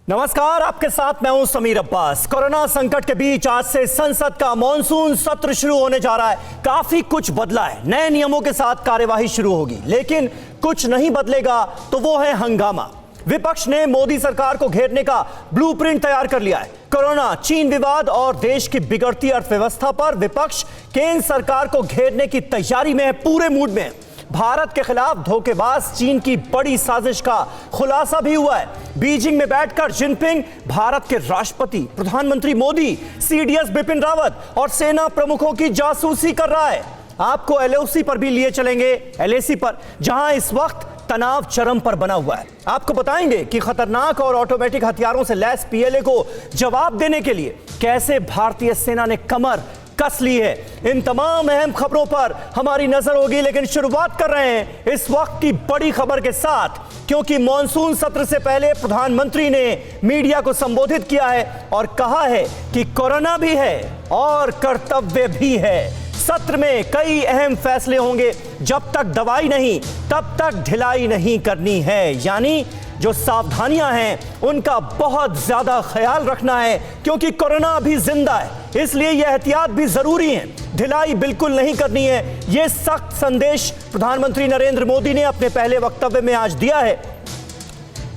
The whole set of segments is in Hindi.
नमस्कार, आपके साथ मैं हूं समीर अब्बास। कोरोना संकट के बीच आज से संसद का मॉनसून सत्र शुरू होने जा रहा है। काफी कुछ बदला है, नए नियमों के साथ कार्यवाही शुरू होगी, लेकिन कुछ नहीं बदलेगा तो वो है हंगामा। विपक्ष ने मोदी सरकार को घेरने का ब्लूप्रिंट तैयार कर लिया है। कोरोना, चीन विवाद और देश की बिगड़ती अर्थव्यवस्था पर विपक्ष केंद्र सरकार को घेरने की तैयारी में है, पूरे मूड में है। भारत के खिलाफ धोखेबाज चीन की बड़ी साजिश का खुलासा भी हुआ है। बीजिंग में बैठकर जिनपिंग, भारत के राष्ट्रपति प्रधानमंत्री मोदी, सीडीएस बिपिन रावत और सेना प्रमुखों की जासूसी कर रहा है। आपको एलओसी पर भी लिए चलेंगे, एलएसी पर, जहां इस वक्त तनाव चरम पर बना हुआ है। आपको बताएंगे कि खतरनाक और ऑटोमेटिक हथियारों से लैस पीएलए को जवाब देने के लिए कैसे भारतीय सेना ने कमर कस ली है। इन तमाम अहम खबरों पर हमारी नजर होगी, लेकिन शुरुआत कर रहे हैं इस वक्त की बड़ी खबर के साथ, क्योंकि मॉनसून सत्र से पहले प्रधानमंत्री ने मीडिया को संबोधित किया है और कहा है कि कोरोना भी है और कर्तव्य भी है। सत्र में कई अहम फैसले होंगे। जब तक दवाई नहीं तब तक ढिलाई नहीं करनी है, यानी जो सावधानियां हैं उनका बहुत ज्यादा ख्याल रखना है, क्योंकि कोरोना अभी जिंदा है, इसलिए यह एहतियात भी जरूरी है। ढिलाई बिल्कुल नहीं करनी है। यह सख्त संदेश प्रधानमंत्री नरेंद्र मोदी ने अपने पहले वक्तव्य में आज दिया है।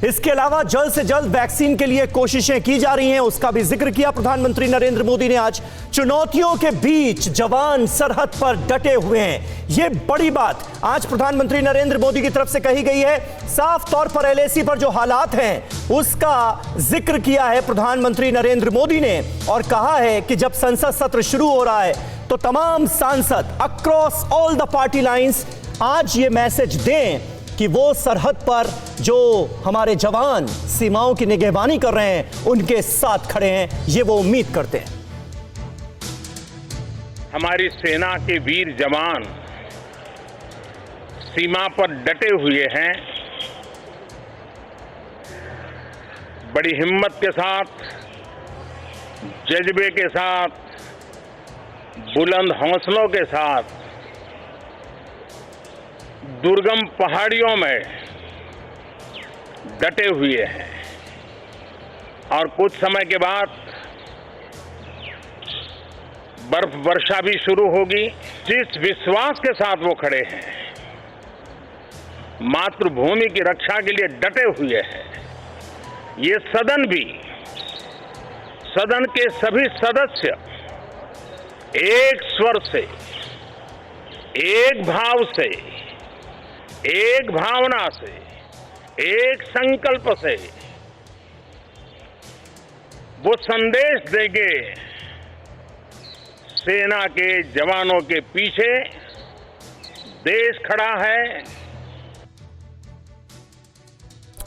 इसके अलावा जल्द से जल्द वैक्सीन के लिए कोशिशें की जा रही हैं, उसका भी जिक्र किया प्रधानमंत्री नरेंद्र मोदी ने आज। चुनौतियों के बीच जवान सरहद पर डटे हुए हैं, यह बड़ी बात आज प्रधानमंत्री नरेंद्र मोदी की तरफ से कही गई है। साफ तौर पर एलएसी पर जो हालात हैं उसका जिक्र किया है प्रधानमंत्री नरेंद्र मोदी ने और कहा है कि जब संसद सत्र शुरू हो रहा है तो तमाम सांसद across all the party lines आज ये मैसेज दें कि वो सरहद पर जो हमारे जवान सीमाओं की निगहबानी कर रहे हैं उनके साथ खड़े हैं, ये वो उम्मीद करते हैं। हमारी सेना के वीर जवान सीमा पर डटे हुए हैं, बड़ी हिम्मत के साथ, जज्बे के साथ, बुलंद हौसलों के साथ दुर्गम पहाड़ियों में डटे हुए हैं और कुछ समय के बाद बर्फ वर्षा भी शुरू होगी। जिस विश्वास के साथ वो खड़े हैं, मातृभूमि की रक्षा के लिए डटे हुए हैं, ये सदन भी, सदन के सभी सदस्य एक स्वर से, एक भाव से, एक भावना से, एक संकल्प से वो संदेश देंगे, सेना के जवानों के पीछे देश खड़ा है।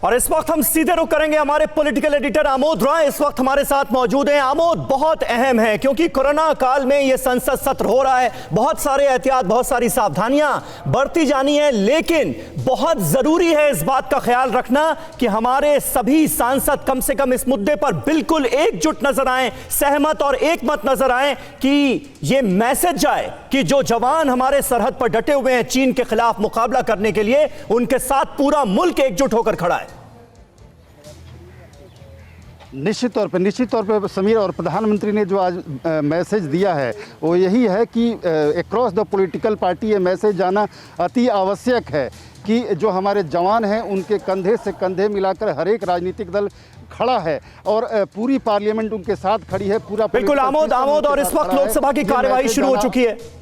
और इस वक्त हम सीधे रुख करेंगे हमारे पॉलिटिकल एडिटर आमोद राय इस वक्त हमारे साथ मौजूद हैं। आमोद, बहुत अहम है क्योंकि कोरोना काल में यह संसद सत्र हो रहा है, बहुत सारे एहतियात, बहुत सारी सावधानियां बरती जानी है, लेकिन बहुत जरूरी है इस बात का ख्याल रखना कि हमारे सभी सांसद कम से कम इस मुद्दे पर बिल्कुल एकजुट नजर आए, सहमत और एकमत नजर आए कि यह मैसेज जाए कि जो जवान हमारे सरहद पर डटे हुए हैं चीन के खिलाफ मुकाबला करने के लिए, उनके साथ पूरा मुल्क एकजुट होकर खड़ा है। निश्चित तौर पे समीर, और प्रधानमंत्री ने जो आज मैसेज दिया है वो यही है कि अक्रॉस द पॉलिटिकल पार्टी ये मैसेज जाना अति आवश्यक है कि जो हमारे जवान हैं उनके कंधे से कंधे मिलाकर हर एक राजनीतिक दल खड़ा है और पूरी पार्लियामेंट उनके साथ खड़ी है। पूरा बिल्कुल आमोद, और इस वक्त लोकसभा की कार्यवाही शुरू हो चुकी है।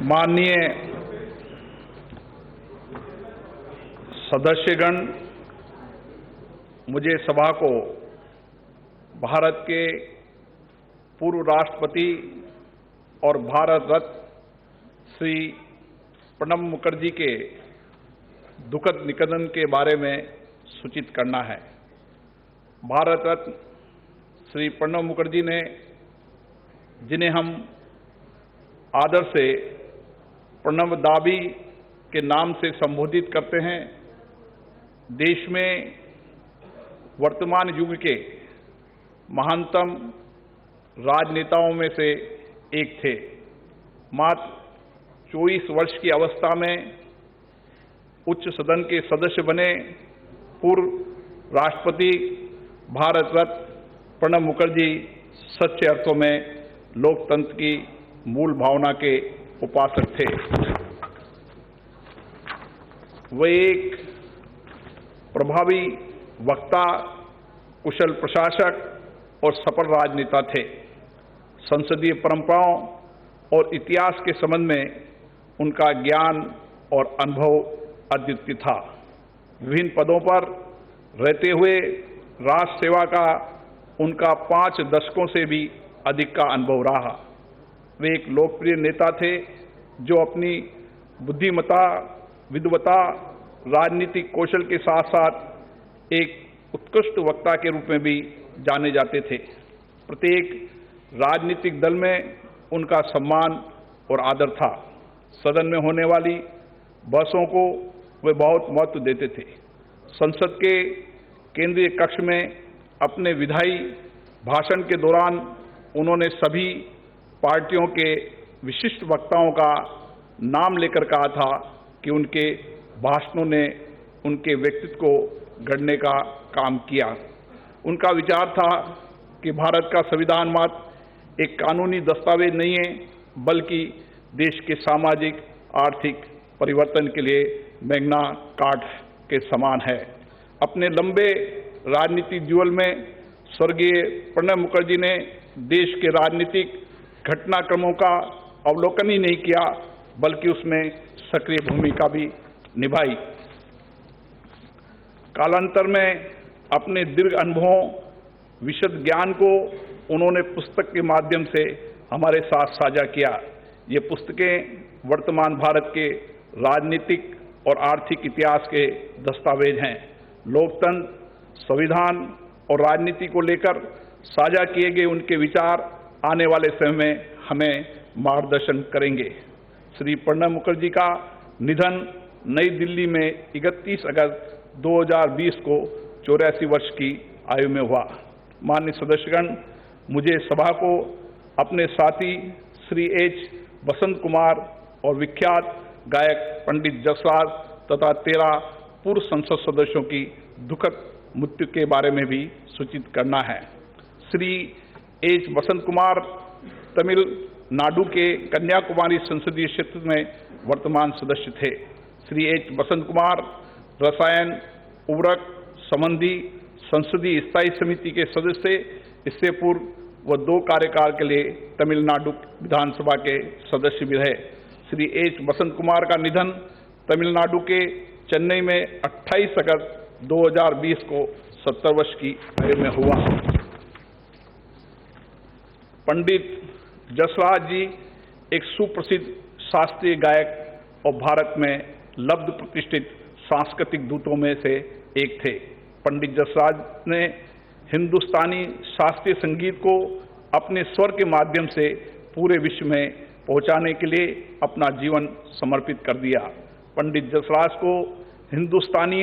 माननीय सदस्यगण, मुझे सभा को भारत के पूर्व राष्ट्रपति और भारत रत्न श्री प्रणब मुखर्जी के दुखद निधन के बारे में सूचित करना है। भारत रत्न श्री प्रणब मुखर्जी ने, जिन्हें हम आदर से प्रणब दाबी के नाम से संबोधित करते हैं, देश में वर्तमान युग के महानतम राजनेताओं में से एक थे। मात्र 24 वर्ष की अवस्था में उच्च सदन के सदस्य बने पूर्व राष्ट्रपति भारत रत्न प्रणब मुखर्जी सच्चे अर्थों में लोकतंत्र की मूल भावना के उपासक थे। वे एक प्रभावी वक्ता, कुशल प्रशासक और सफल राजनेता थे। संसदीय परंपराओं और इतिहास के संबंध में उनका ज्ञान और अनुभव अद्वितीय था। विभिन्न पदों पर रहते हुए राष्ट्र सेवा का उनका 5 दशकों से भी अधिक का अनुभव रहा। वे एक लोकप्रिय नेता थे जो अपनी बुद्धिमत्ता, विद्वता, राजनीतिक कौशल के साथ साथ एक उत्कृष्ट वक्ता के रूप में भी जाने जाते थे। प्रत्येक राजनीतिक दल में उनका सम्मान और आदर था। सदन में होने वाली बहसों को वे बहुत महत्व देते थे। संसद के केंद्रीय कक्ष में अपने विधायी भाषण के दौरान उन्होंने सभी पार्टियों के विशिष्ट वक्ताओं का नाम लेकर कहा था कि उनके भाषणों ने उनके व्यक्तित्व को गढ़ने का काम किया। उनका विचार था कि भारत का संविधान मात्र एक कानूनी दस्तावेज नहीं है, बल्कि देश के सामाजिक आर्थिक परिवर्तन के लिए मैग्ना कार्टा के समान है। अपने लंबे राजनीतिक जीवन में स्वर्गीय प्रणब मुखर्जी ने देश के राजनीतिक घटनाक्रमों का अवलोकन ही नहीं किया, बल्कि उसमें सक्रिय भूमिका भी निभाई। कालांतर में अपने दीर्घ अनुभवों, विशद ज्ञान को उन्होंने पुस्तक के माध्यम से हमारे साथ साझा किया। ये पुस्तकें वर्तमान भारत के राजनीतिक और आर्थिक इतिहास के दस्तावेज हैं। लोकतंत्र, संविधान और राजनीति को लेकर साझा किए गए उनके विचार आने वाले समय में हमें मार्गदर्शन करेंगे। श्री प्रणब मुखर्जी का निधन नई दिल्ली में 31 अगस्त 2020 को 84 वर्ष की आयु में हुआ। माननीय सदस्यगण, मुझे सभा को अपने साथी श्री एच बसंत कुमार और विख्यात गायक पंडित जसराज तथा 13 पूर्व संसद सदस्यों की दुखद मृत्यु के बारे में भी सूचित करना है। श्री एच बसंत कुमार तमिलनाडु के कन्याकुमारी संसदीय क्षेत्र में वर्तमान सदस्य थे। श्री एच बसंत कुमार रसायन उर्वरक संबंधी संसदीय स्थायी समिति के सदस्य थे। इससे पूर्व वह 2 कार्यकाल के लिए तमिलनाडु विधानसभा के सदस्य भी रहे। श्री एच बसंत कुमार का निधन तमिलनाडु के चेन्नई में 28 अगस्त 2020 को 70 वर्ष की आयु में हुआ। पंडित जसराज जी एक सुप्रसिद्ध शास्त्रीय गायक और भारत में लब्ध प्रतिष्ठित सांस्कृतिक दूतों में से एक थे। पंडित जसराज ने हिंदुस्तानी शास्त्रीय संगीत को अपने स्वर के माध्यम से पूरे विश्व में पहुंचाने के लिए अपना जीवन समर्पित कर दिया। पंडित जसराज को हिंदुस्तानी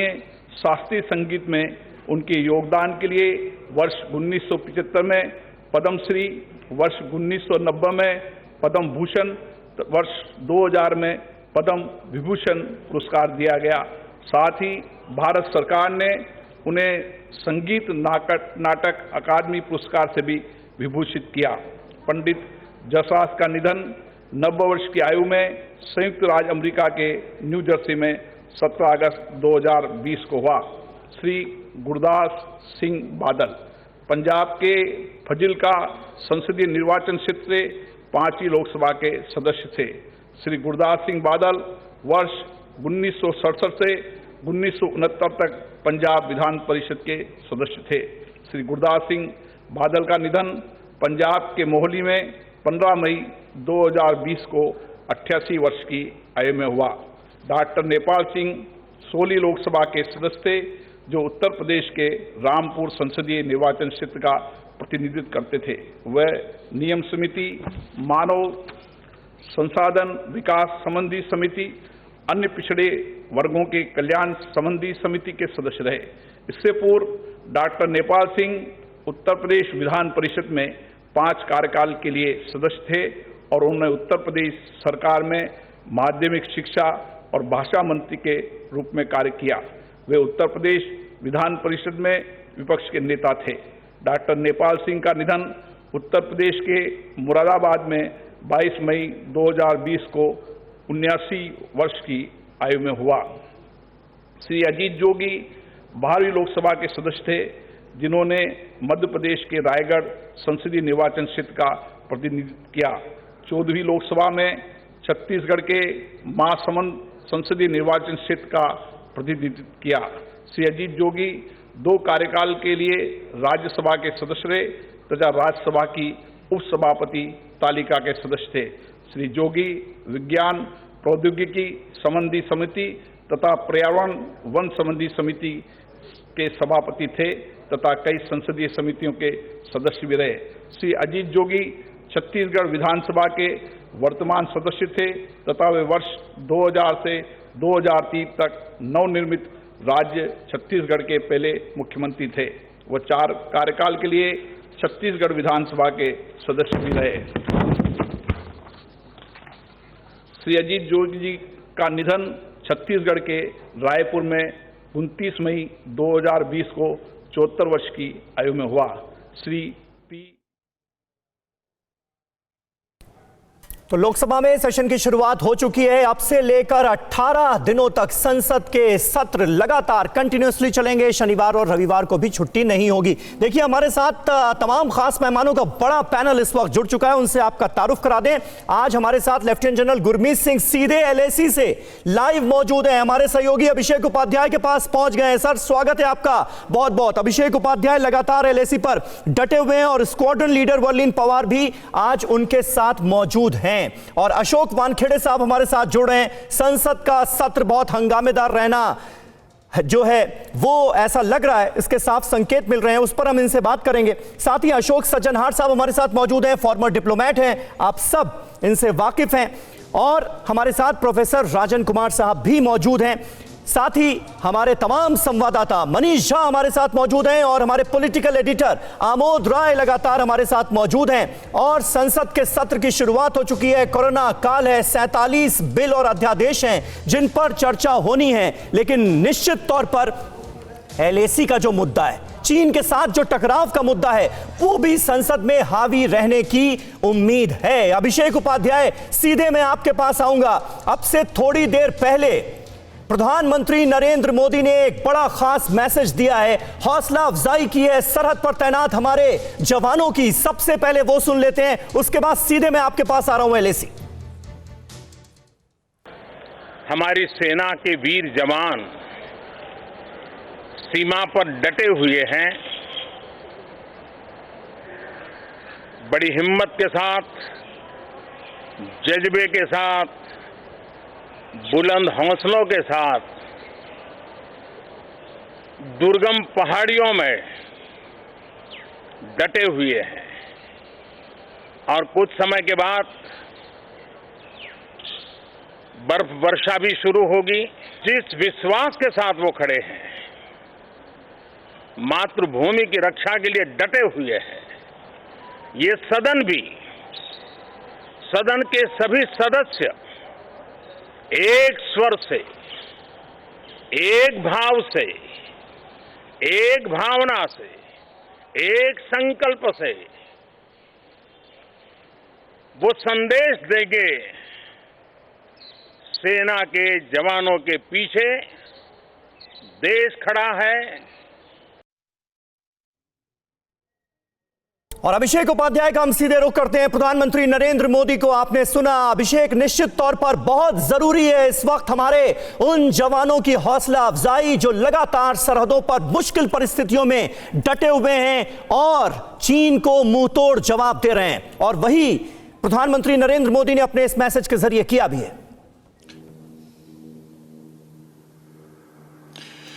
शास्त्रीय संगीत में उनके योगदान के लिए वर्ष 1975 में पद्मश्री, वर्ष 1990 में पद्म भूषण, वर्ष 2000 में पद्म विभूषण पुरस्कार दिया गया। साथ ही भारत सरकार ने उन्हें संगीत नाटक अकादमी पुरस्कार से भी विभूषित किया। पंडित जसराज का निधन 90 वर्ष की आयु में संयुक्त राज्य अमेरिका के न्यू जर्सी में 17 अगस्त 2020 को हुआ। श्री गुरदास सिंह बादल पंजाब के फजिल्का संसदीय निर्वाचन क्षेत्र से 5वीं लोकसभा के सदस्य थे। श्री गुरदास सिंह बादल वर्ष 1967 से 1969 तक पंजाब विधान परिषद के सदस्य थे। श्री गुरदास सिंह बादल का निधन पंजाब के मोहाली में 15 मई 2020 को 88 वर्ष की आयु में हुआ। डॉक्टर नेपाल सिंह सोली लोकसभा के सदस्य थे, जो उत्तर प्रदेश के रामपुर संसदीय निर्वाचन क्षेत्र का प्रतिनिधित्व करते थे। वह नियम समिति, मानव संसाधन विकास संबंधी समिति, अन्य पिछड़े वर्गों के कल्याण संबंधी समिति के सदस्य रहे। इससे पूर्व डॉक्टर नेपाल सिंह उत्तर प्रदेश विधान परिषद में 5 कार्यकाल के लिए सदस्य थे और उन्होंने उत्तर प्रदेश सरकार में माध्यमिक शिक्षा और भाषा मंत्री के रूप में कार्य किया। वे उत्तर प्रदेश विधान परिषद में विपक्ष के नेता थे। डॉक्टर नेपाल सिंह का निधन उत्तर प्रदेश के मुरादाबाद में 22 मई 2020 को 79 वर्ष की आयु में हुआ। श्री अजीत जोगी 12वीं लोकसभा के सदस्य थे, जिन्होंने मध्य प्रदेश के रायगढ़ संसदीय निर्वाचन क्षेत्र का प्रतिनिधित्व किया। 14वीं लोकसभा में छत्तीसगढ़ के महासमुंद संसदीय निर्वाचन क्षेत्र का प्रतिनिधित्व किया। श्री अजीत जोगी 2 कार्यकाल के लिए राज्यसभा के सदस्य रहे तथा राज्यसभा की उपसभापति तालिका के सदस्य थे। श्री जोगी विज्ञान प्रौद्योगिकी संबंधी समिति तथा पर्यावरण वन संबंधी समिति के सभापति थे तथा कई संसदीय समितियों के सदस्य भी रहे। श्री अजीत जोगी छत्तीसगढ़ विधानसभा के वर्तमान सदस्य थे तथा वे वर्ष 2000 से 2003 तक नवनिर्मित राज्य छत्तीसगढ़ के पहले मुख्यमंत्री थे। वो 4 कार्यकाल के लिए छत्तीसगढ़ विधानसभा के सदस्य भी रहे। श्री अजीत जोगी जी का निधन छत्तीसगढ़ के रायपुर में 29 मई 2020 को 74 वर्ष की आयु में हुआ। श्री पी तो लोकसभा में सेशन की शुरुआत हो चुकी है। अब से लेकर 18 दिनों तक संसद के सत्र लगातार कंटिन्यूअसली चलेंगे। शनिवार और रविवार को भी छुट्टी नहीं होगी। देखिए, हमारे साथ तमाम खास मेहमानों का बड़ा पैनल इस वक्त जुड़ चुका है। उनसे आपका तारुफ करा दें। आज हमारे साथ लेफ्टिनेंट जनरल गुरमीत सिंह सीधे LAC से लाइव मौजूद है। हमारे सहयोगी अभिषेक उपाध्याय के पास पहुंच गए हैं। सर, स्वागत है आपका बहुत बहुत। अभिषेक उपाध्याय लगातार LAC पर डटे हुए हैं और स्क्वाड्रन लीडर वर्लिन पवार भी आज उनके साथ मौजूद हैं। और अशोक वानखेड़े साहब हमारे साथ जुड़ रहे हैं। संसद का सत्र बहुत हंगामेदार रहना जो है वो ऐसा लग रहा है, इसके साफ संकेत मिल रहे हैं, उस पर हम इनसे बात करेंगे। साथ ही अशोक सज्जनहार साहब हमारे साथ मौजूद हैं, फॉर्मर डिप्लोमेट हैं, आप सब इनसे वाकिफ हैं। और हमारे साथ प्रोफेसर राजन कुमार साहब भी मौजूद हैं। साथ ही हमारे तमाम संवाददाता मनीष झा हमारे साथ मौजूद हैं और हमारे पॉलिटिकल एडिटर आमोद राय लगातार हमारे साथ मौजूद हैं। और संसद के सत्र की शुरुआत हो चुकी है। कोरोना काल है, 47 बिल और अध्यादेश हैं जिन पर चर्चा होनी है। लेकिन निश्चित तौर पर LAC का जो मुद्दा है, चीन के साथ जो टकराव का मुद्दा है, वो भी संसद में हावी रहने की उम्मीद है। अभिषेक उपाध्याय, सीधे मैं आपके पास आऊंगा। अब से थोड़ी देर पहले प्रधानमंत्री नरेंद्र मोदी ने एक बड़ा खास मैसेज दिया है, हौसला अफजाई की है सरहद पर तैनात हमारे जवानों की। सबसे पहले वो सुन लेते हैं, उसके बाद सीधे मैं आपके पास आ रहा हूं LAC। हमारी सेना के वीर जवान सीमा पर डटे हुए हैं। बड़ी हिम्मत के साथ, जज्बे के साथ, बुलंद हौसलों के साथ दुर्गम पहाड़ियों में डटे हुए हैं। और कुछ समय के बाद बर्फ वर्षा भी शुरू होगी। जिस विश्वास के साथ वो खड़े हैं, मातृभूमि की रक्षा के लिए डटे हुए हैं, ये सदन भी, सदन के सभी सदस्य एक स्वर से, एक भाव से, एक भावना से, एक संकल्प से वो संदेश देंगे, सेना के जवानों के पीछे देश खड़ा है। और अभिषेक उपाध्याय का हम सीधे रुख करते हैं प्रधानमंत्री नरेंद्र मोदी को। आपने सुना अभिषेक, निश्चित तौर पर बहुत जरूरी है इस वक्त हमारे उन जवानों की हौसला अफजाई जो लगातार सरहदों पर मुश्किल परिस्थितियों में डटे हुए हैं और चीन को मुंहतोड़ जवाब दे रहे हैं। और वही प्रधानमंत्री नरेंद्र मोदी ने अपने इस मैसेज के जरिए किया भी है।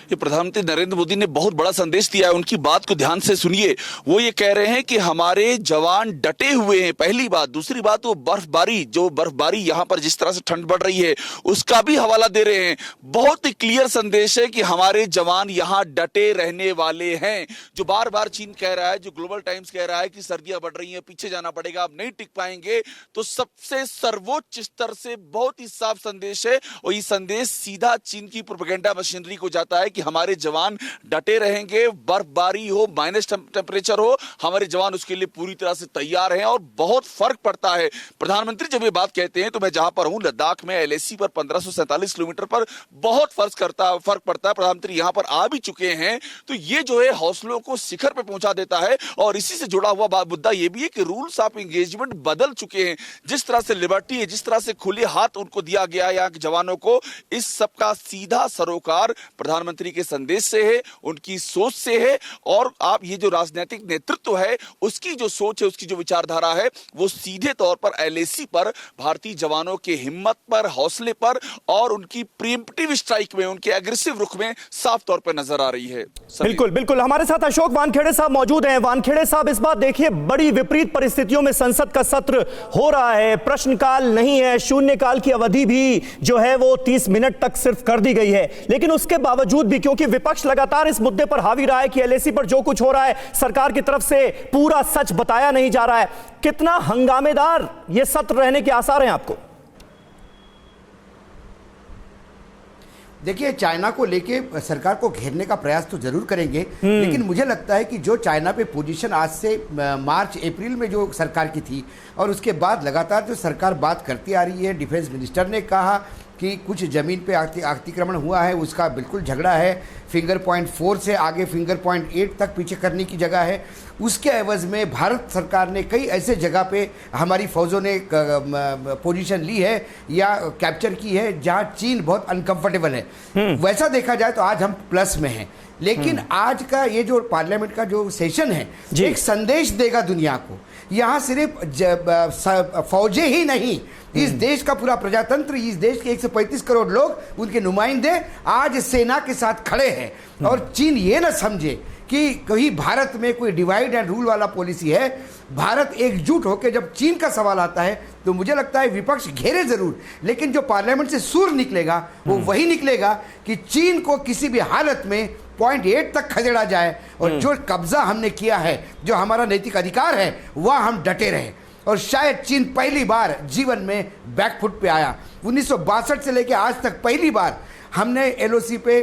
ये प्रधानमंत्री नरेंद्र मोदी ने बहुत बड़ा संदेश दिया है, उनकी बात को ध्यान से सुनिए। वो ये कह रहे हैं कि हमारे जवान डटे हुए हैं, पहली बात। दूसरी बात, वो बर्फबारी यहां पर जिस तरह से ठंड बढ़ रही है उसका भी हवाला दे रहे हैं। बहुत ही क्लियर संदेश है कि हमारे जवान यहां डटे रहने वाले हैं। जो बार बार चीन कह रहा है, जो ग्लोबल टाइम्स कह रहा है कि सर्दियां बढ़ रही हैं, पीछे जाना पड़ेगा, आप नहीं टिक पाएंगे, तो सबसे सर्वोच्च स्तर से बहुत ही साफ संदेश है। और ये संदेश सीधा चीन की प्रोपेगेंडा मशीनरी को जाता है कि हमारे जवान डटे रहेंगे, बर्फबारी हो, माइनस टेंपरेचर हो, हमारे जवान उसके लिए पूरी तरह से तैयार हैं। और बहुत फर्क पड़ता है। प्रधानमंत्री जब ये बात कहते हैं, तो मैं जहां पर हूं लद्दाख में LAC पर 1547 किलोमीटर पर बहुत फर्क पड़ता है। प्रधानमंत्री यहां पर आ भी चुके हैं, तो ये जो है हौसलों को शिखर पे पहुंचा देता है। और इसी से जुड़ा हुआ मुद्दा ये भी है कि रूल्स ऑफ एंगेजमेंट बदल चुके हैं। जिस तरह से लिबर्टी है, जिस तरह से खुले हाथ उनको दिया गया है यहाँ के जवानों को, इस सबका सीधा सरोकार प्रधानमंत्री के संदेश से है, उनकी सोच से है। और आप ये जो राजनीतिक नेतृत्व है, उसकी जो सोच है, उसकी जो विचारधारा है, वो सीधे तौर पर LAC पर भारतीय जवानों के हिम्मत पर, हौसले पर और उनकी प्रीएम्प्टिव स्ट्राइक में, उनके एग्रेसिव रुख में साफ तौर पर नजर आ रही है। बिल्कुल बिल्कुल। हमारे साथ अशोक वानखेड़े साहब मौजूद हैं। वानखेड़े साहब, इस बार देखिए बड़ी विपरीत परिस्थितियों में संसद का सत्र हो रहा है, प्रश्नकाल नहीं है, शून्यकाल की अवधि भी जो है वो 30 मिनट तक सिर्फ कर दी गई है। लेकिन उसके बावजूद भी, क्योंकि विपक्ष लगातार इस मुद्दे पर हावी रहा है कि LAC पर जो कुछ हो रहा है सरकार की तरफ से पूरा सच बताया नहीं जा रहा है, कितना हंगामेदार यह सत्र रहने के आसार हैं आपको? देखिए, चाइना को लेके सरकार को घेरने का प्रयास तो जरूर करेंगे, लेकिन मुझे लगता है कि जो चाइना पे पोजीशन आज से मार्च अप्रैल में जो सरकार की थी और उसके बाद लगातार जो सरकार बात करती आ रही है, डिफेंस मिनिस्टर ने कहा कि कुछ ज़मीन पे अतिक्रमण हुआ है, उसका बिल्कुल झगड़ा है, फिंगर पॉइंट 4 से आगे फिंगर पॉइंट 8 तक पीछे करने की जगह है। उसके एवज में भारत सरकार ने कई ऐसे जगह पे हमारी फौजों ने पोजीशन ली है या कैप्चर की है जहां चीन बहुत अनकंफर्टेबल है। वैसा देखा जाए तो आज हम प्लस में हैं। लेकिन आज का ये जो पार्लियामेंट का जो सेशन है, एक संदेश देगा दुनिया को। यहाँ सिर्फ फौजें ही नहीं, इस देश का पूरा प्रजातंत्र, इस देश के 135 करोड़ लोग, उनके नुमाइंदे आज सेना के साथ खड़े हैं। और चीन ये ना समझे कि कहीं भारत में कोई डिवाइड एंड रूल वाला पॉलिसी है। भारत एकजुट होकर जब चीन का सवाल आता है तो मुझे लगता है विपक्ष घेरे जरूर, लेकिन जो पार्लियामेंट से सुर निकलेगा वो वही निकलेगा कि चीन को किसी भी हालत में पॉइंट 8 तक खदेड़ा जाए और जो कब्जा हमने किया है, जो हमारा नैतिक अधिकार है, वह हम डटे रहे। और शायद चीन पहली बार जीवन में बैकफुट पे आया। 1962 से लेकर आज तक पहली बार हमने LOC पे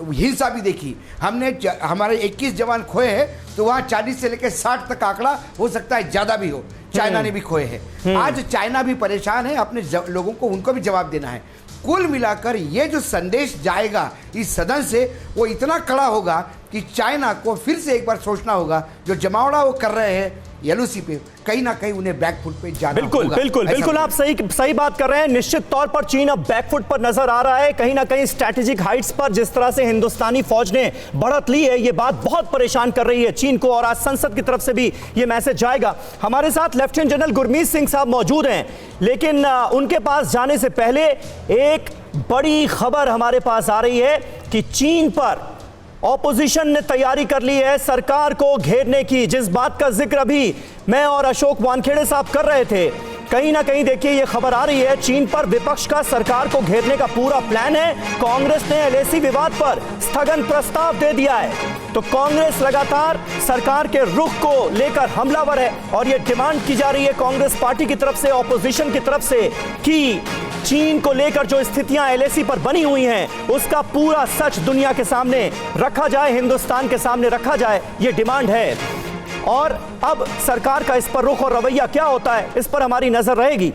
हिंसा भी देखी। हमने हमारे 21 जवान खोए हैं, तो वहाँ 40 से लेकर 60 तक आंकड़ा हो सकता है ज़्यादा भी हो। चाइना ने भी खोए हैं। आज चाइना भी परेशान है, अपने लोगों को उनको भी जवाब देना है। कुल मिलाकर ये जो संदेश जाएगा इस सदन से, वो इतना कड़ा होगा कि चाइना को फिर से एक बार सोचना होगा, जो जमावड़ा वो कर रहे हैं LOC पे, कहीं ना कहीं उन्हें बैकफुट पे जाना बिल्कुल बिल्कुल बिल्कुल। आप सही बात कर रहे हैं। निश्चित तौर पर चीन अब बैकफुट पर नजर आ रहा है, कहीं ना कहीं स्ट्रैटेजिक हाइट्स पर जिस तरह से हिंदुस्तानी फौज ने बढ़त ली है, ये बात बहुत परेशान कर रही है चीन को। और आज संसद की तरफ से भी ये मैसेज जाएगा। हमारे साथ लेफ्टिनेंट जनरल गुरमीत सिंह साहब मौजूद हैं, लेकिन उनके पास जाने से पहले एक बड़ी खबर हमारे पास आ रही है कि चीन पर ऑपोजिशन ने तैयारी कर ली है सरकार को घेरने की। जिस बात का जिक्र अभी मैं और अशोक वानखेड़े साहब कर रहे थे, कहीं ना कहीं देखिए ये खबर आ रही है, चीन पर विपक्ष का सरकार को घेरने का पूरा प्लान है। कांग्रेस ने LAC विवाद पर स्थगन प्रस्ताव दे दिया है, तो कांग्रेस लगातार सरकार के रुख को लेकर हमलावर है और ये डिमांड की जा रही है कांग्रेस पार्टी की तरफ से, ऑपोजिशन की तरफ से, कि चीन को लेकर जो स्थितियां LAC पर बनी हुई हैं उसका पूरा सच दुनिया के सामने रखा जाए, हिंदुस्तान के सामने रखा जाए, ये डिमांड है। और अब सरकार का इस पर रुख और रवैया क्या होता है, इस पर हमारी नजर रहेगी।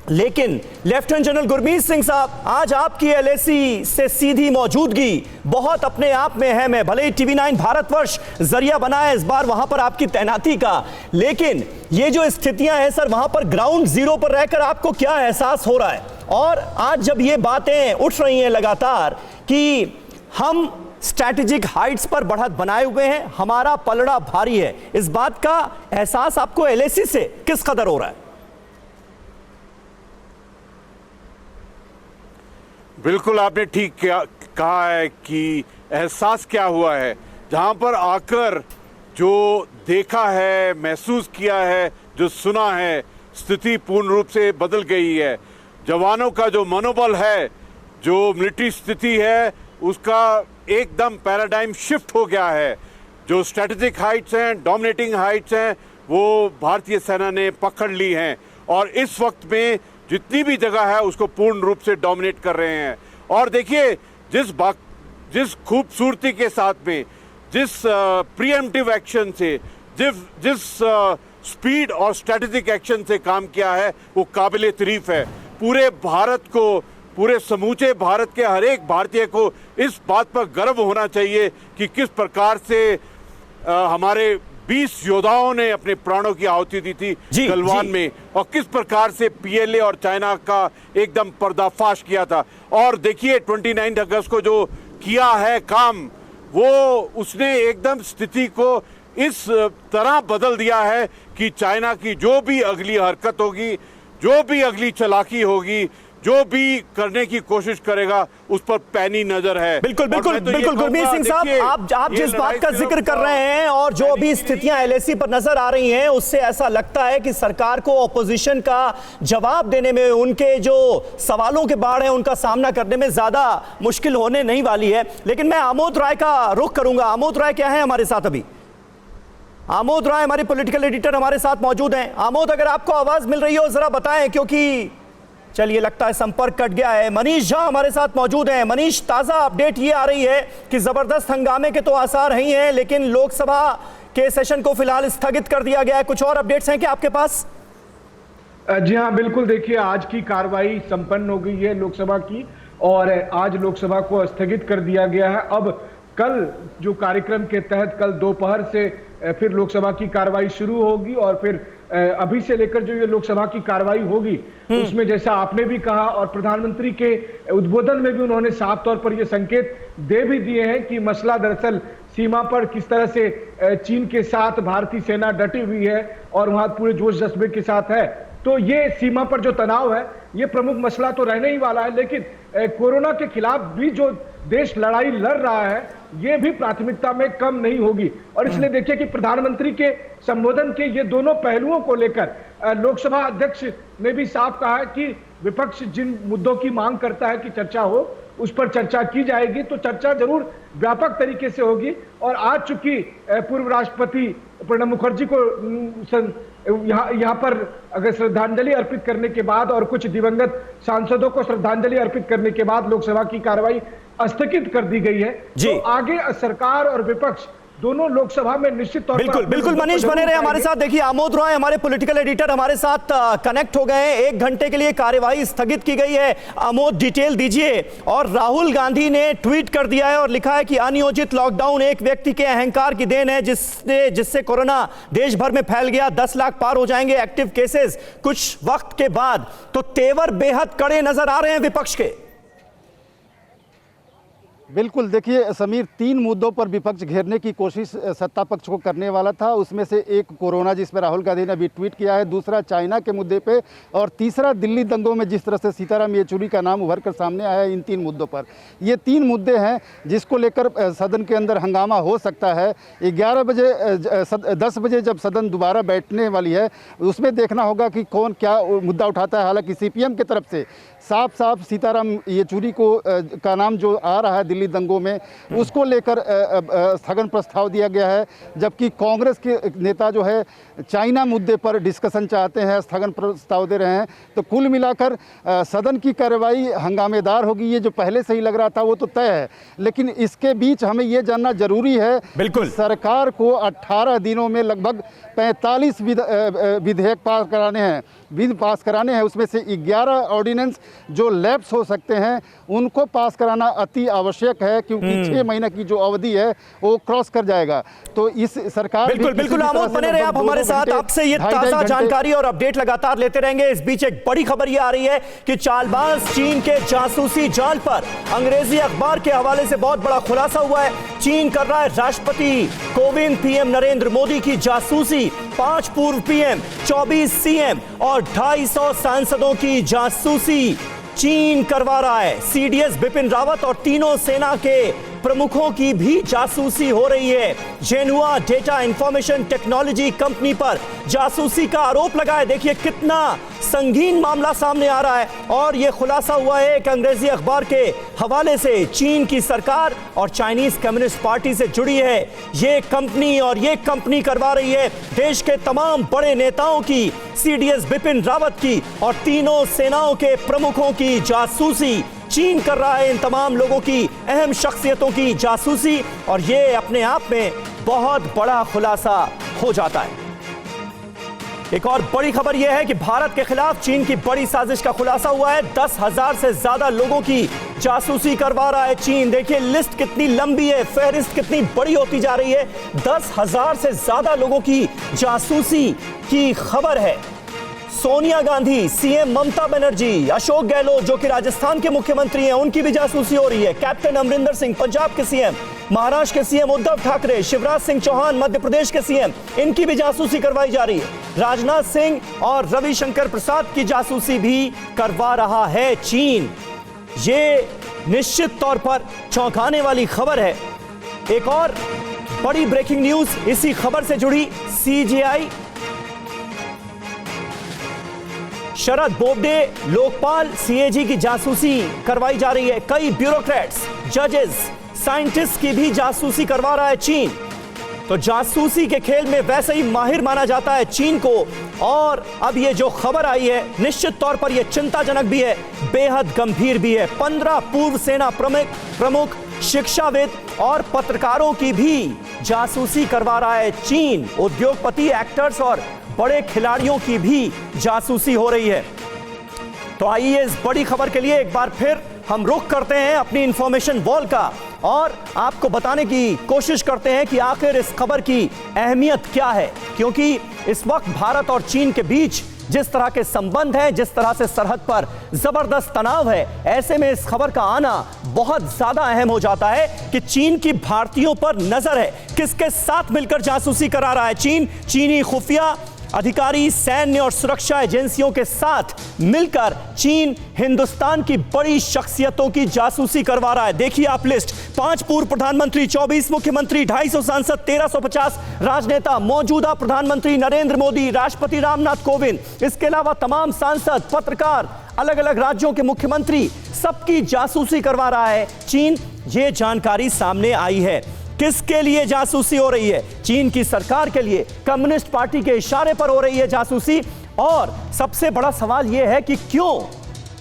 लेकिन लेफ्टिनेंट जनरल गुरमीत सिंह साहब, आज आपकी एलएसी से सीधी मौजूदगी बहुत अपने आप में है। मैं भले ही TV9 भारतवर्ष जरिया बना है इस बार वहां पर आपकी तैनाती का, लेकिन ये जो स्थितियां हैं सर, वहां पर ग्राउंड जीरो पर रहकर आपको क्या एहसास हो रहा है? और आज जब ये बातें उठ रही हैं लगातार कि हम स्ट्रैटेजिक हाइट्स पर बढ़त बनाए हुए हैं, हमारा पलड़ा भारी है, इस बात का एहसास आपको एलएसी से किस कदर हो रहा है? बिल्कुल आपने ठीक कहा है कि एहसास क्या हुआ है। जहां पर आकर जो देखा है, महसूस किया है, जो सुना है, स्थिति पूर्ण रूप से बदल गई है। जवानों का जो मनोबल है, जो मिलिट्री स्थिति है, उसका एकदम पैराडाइम शिफ्ट हो गया है। जो स्ट्रेटेजिक हाइट्स हैं, डोमिनेटिंग हाइट्स हैं, वो भारतीय सेना ने पकड़ ली हैं और इस वक्त में जितनी भी जगह है उसको पूर्ण रूप से डोमिनेट कर रहे हैं। और देखिए जिस खूबसूरती के साथ में, जिस प्रीएम्प्टिव एक्शन से, जिस स्पीड और स्ट्रेटेजिक एक्शन से काम किया है, वो काबिले तारीफ है। पूरे भारत को, पूरे समूचे भारत के हर एक भारतीय को इस बात पर गर्व होना चाहिए कि किस प्रकार से हमारे 20 योद्धाओं ने अपने प्राणों की आहुति दी थी गलवान में, और किस प्रकार से PLA और चाइना का एकदम पर्दाफाश किया था। और देखिए 29 अगस्त को जो किया है काम, वो उसने एकदम स्थिति को इस तरह बदल दिया है कि चाइना की जो भी अगली हरकत होगी, जो भी अगली चालाकी होगी, जो भी करने की कोशिश करेगा, उस पर पैनी नजर है। बिल्कुल बिल्कुल बिल्कुल गुरमीत सिंह साहब, आप जिस बात का जिक्र कर रहे हैं और जो अभी स्थितियां एलएसी पर नजर आ रही हैं, उससे ऐसा लगता है कि सरकार को ऑपोजिशन का जवाब देने में, उनके जो सवालों के बाढ़ हैं उनका सामना करने में ज्यादा मुश्किल होने नहीं वाली है। लेकिन मैं आमोद राय का रुख करूंगा। आमोद राय क्या है हमारे साथ अभी? आमोद राय हमारे पॉलिटिकल एडिटर हमारे साथ मौजूद हैं। आमोद, अगर आपको आवाज मिल रही हो जरा बताएं, क्योंकि चलिए लगता है संपर्क कट गया है। मनीष झा हमारे साथ मौजूद हैं। मनीष, ताजा अपडेट ये आ रही है कि जबरदस्त हंगामे के तो आसार ही हैं, लेकिन लोकसभा के सेशन को फिलहाल स्थगित कर दिया गया है। कुछ और अपडेट्स हैं क्या आपके पास? जी हाँ, बिल्कुल। देखिए, आज की कार्रवाई संपन्न हो गई है लोकसभा की, और आज लोकसभा को स्थगित कर दिया गया है। अब कल जो कार्यक्रम के तहत कल दोपहर से फिर लोकसभा की कार्रवाई शुरू होगी, और फिर अभी से लेकर जो ये लोकसभा की कार्रवाई होगी उसमें, जैसा आपने भी कहा और प्रधानमंत्री के उद्बोधन में भी उन्होंने साफ तौर पर ये संकेत दे भी दिए हैं कि मसला दरअसल सीमा पर किस तरह से चीन के साथ भारतीय सेना डटी हुई है और वहां पूरे जोश जज्बे के साथ है। तो ये सीमा पर जो तनाव है, ये प्रमुख मसला तो रहने ही वाला है, लेकिन कोरोना के खिलाफ भी जो देश लड़ाई लड़ रहा है, ये भी प्राथमिकता में कम नहीं होगी। और इसलिए देखिए कि प्रधानमंत्री के संबोधन के ये दोनों पहलुओं को लेकर लोकसभा अध्यक्ष ने भी साफ कहा है कि विपक्ष जिन मुद्दों की मांग करता है कि चर्चा हो, उस पर चर्चा की जाएगी। तो चर्चा जरूर व्यापक तरीके से होगी। और आज चूंकि पूर्व राष्ट्रपति प्रणब मुखर्जी को यहाँ पर अगर श्रद्धांजलि अर्पित करने के बाद और कुछ दिवंगत सांसदों को श्रद्धांजलि अर्पित करने के बाद लोकसभा की कार्रवाई स्थगित कर दी गई है, तो आगे सरकार और विपक्ष दोनों लोकसभा में निश्चित तौर पर बिल्कुल बिल्कुल मनीष बने रहे हमारे साथ। देखिए, आमोद राय हमारे पॉलिटिकल एडिटर हमारे साथ कनेक्ट हो गए हैं। 1 घंटे के लिए कार्यवाही स्थगित की गई है। आमोद, डिटेल दीजिए। और राहुल गांधी ने ट्वीट कर दिया है और लिखा है कि अनियोजित लॉकडाउन एक व्यक्ति के अहंकार की देन है, जिससे कोरोना देश भर में फैल गया। 10 लाख पार हो जाएंगे एक्टिव केसेस कुछ वक्त के बाद। तो तेवर बेहद कड़े नजर आ रहे हैं विपक्ष के। बिल्कुल, देखिए समीर, 3 मुद्दों पर विपक्ष घेरने की कोशिश सत्ता पक्ष को करने वाला था। उसमें से एक कोरोना, जिस पर राहुल गांधी ने अभी ट्वीट किया है, दूसरा चाइना के मुद्दे पे, और तीसरा दिल्ली दंगों में जिस तरह से सीताराम येचुरी का नाम उभर कर सामने आया है। इन 3 मुद्दों पर, ये 3 मुद्दे हैं जिसको लेकर सदन के अंदर हंगामा हो सकता है। 11 बजे 10 बजे जब सदन दोबारा बैठने वाली है, उसमें देखना होगा कि कौन क्या मुद्दा उठाता है। हालांकि CPM की तरफ से साफ साफ सीताराम येचुरी को का नाम जो आ रहा है दिल्ली दिल्ली दंगों में, उसको लेकर स्थगन प्रस्ताव दिया गया है। जबकि कांग्रेस के नेता जो है चाइना मुद्दे पर डिस्कशन चाहते हैं, स्थगन प्रस्ताव दे रहे हैं। तो कुल मिलाकर सदन की कार्रवाई हंगामेदार होगी, ये जो पहले से ही लग रहा था वो तो तय है। लेकिन इसके बीच हमें ये जानना जरूरी है, बिल्कुल, सरकार को 18 दिनों में लगभग 45 विधेयक पास कराने हैं। उसमें से 11 ऑर्डिनेंस जो लैप्स हो सकते हैं उनको पास कराना अति आवश्यक है, क्योंकि 6 महीने की जो अवधि है वो क्रॉस कर जाएगा। तो इस सरकार बिल्कुल आमोद बने रहे आप हमारे साथ, आपसे ये ताजा जानकारी और अपडेट लगातार लेते रहेंगे। इस बीच एक बड़ी खबर ये आ रही है कि चालबाज चीन के जासूसी जाल पर अंग्रेजी अखबार के हवाले से बहुत बड़ा खुलासा हुआ है। चीन कर रहा है राष्ट्रपति कोविंद, पीएम नरेंद्र मोदी की जासूसी, 5 पूर्व पीएम, 24 सीएम और 250 सांसदों की जासूसी चीन करवा रहा है। सीडीएस बिपिन रावत और तीनों सेना के प्रमुखों की भी जासूसी हो रही है। जेनुआ डेटा इंफॉर्मेशन टेक्नोलॉजी कंपनी पर जासूसी का आरोप लगा है। देखिए कितना संगीन मामला सामने आ रहा है। और यह खुलासा हुआ है कि अंग्रेजी अखबार के हवाले से चीन की सरकार और चाइनीज कम्युनिस्ट पार्टी से जुड़ी है ये कंपनी, और ये कंपनी करवा रही है देश के तमाम बड़े नेताओं की, सीडीएस बिपिन रावत की और तीनों सेनाओं के प्रमुखों की जासूसी। चीन कर रहा है इन तमाम लोगों की, अहम शख्सियतों की जासूसी, और ये अपने आप में बहुत बड़ा खुलासा हो जाता है। एक और बड़ी खबर यह है कि भारत के खिलाफ चीन की बड़ी साजिश का खुलासा हुआ है। 10,000 से ज्यादा लोगों की जासूसी करवा रहा है चीन। देखिए लिस्ट कितनी लंबी है, फहरिस्त कितनी बड़ी होती जा रही है। 10,000 से ज्यादा लोगों की जासूसी की खबर है। सोनिया गांधी, सीएम ममता बनर्जी, अशोक गहलोत जो कि राजस्थान के मुख्यमंत्री हैं, उनकी भी जासूसी हो रही है। कैप्टन अमरिंदर सिंह पंजाब के सीएम, महाराष्ट्र के सीएम उद्धव ठाकरे, शिवराज सिंह चौहान मध्य प्रदेश के सीएम, इनकी भी जासूसी करवाई जा रही है। राजनाथ सिंह और रविशंकर प्रसाद की जासूसी भी करवा रहा है चीन। ये निश्चित तौर पर चौंकाने वाली खबर है। एक और बड़ी ब्रेकिंग न्यूज इसी खबर से जुड़ी, सीजेआई शरद बोबडे, लोकपाल, सीएजी की जासूसी करवाई जा रही है। कई ब्यूरोक्रेट्स, जजेस, साइंटिस्ट की भी जासूसी करवा रहा है चीन। तो जासूसी के खेल में वैसे ही माहिर माना जाता है चीन को। और अब ये जो खबर आई है निश्चित तौर पर यह चिंताजनक भी है, बेहद गंभीर भी है। 15 पूर्व सेना प्रमुख, शिक्षाविद और पत्रकारों की भी जासूसी करवा रहा है चीन। उद्योगपति, एक्टर्स और बड़े खिलाड़ियों की भी जासूसी हो रही है। तो आइए इस बड़ी खबर के लिए एक बार फिर हम रुख करते हैं अपनी इंफॉर्मेशन वॉल का और आपको बताने की कोशिश करते हैं कि आखिर इस खबर की अहमियत क्या है। क्योंकि इस वक्त भारत और चीन के बीच जिस तरह के संबंध हैं, जिस तरह से सरहद पर जबरदस्त तनाव है, ऐसे में इस खबर का आना बहुत ज्यादा अहम हो जाता है कि चीन की भारतीयों पर नजर है। किसके साथ मिलकर जासूसी करा रहा है चीन? चीनी खुफिया अधिकारी, सैन्य और सुरक्षा एजेंसियों के साथ मिलकर चीन हिंदुस्तान की बड़ी शख्सियतों की जासूसी करवा रहा है। देखिए आप लिस्ट, 5 पूर्व प्रधानमंत्री, 24 मुख्यमंत्री, 250 सांसद, 1350 राजनेता, मौजूदा प्रधानमंत्री नरेंद्र मोदी, राष्ट्रपति रामनाथ कोविंद, इसके अलावा तमाम सांसद, पत्रकार, अलग अलग राज्यों के मुख्यमंत्री, सबकी जासूसी करवा रहा है चीन। ये जानकारी सामने आई है। किसके लिए जासूसी हो रही है? चीन की सरकार के लिए, कम्युनिस्ट पार्टी के इशारे पर हो रही है जासूसी। और सबसे बड़ा सवाल यह है कि क्यों?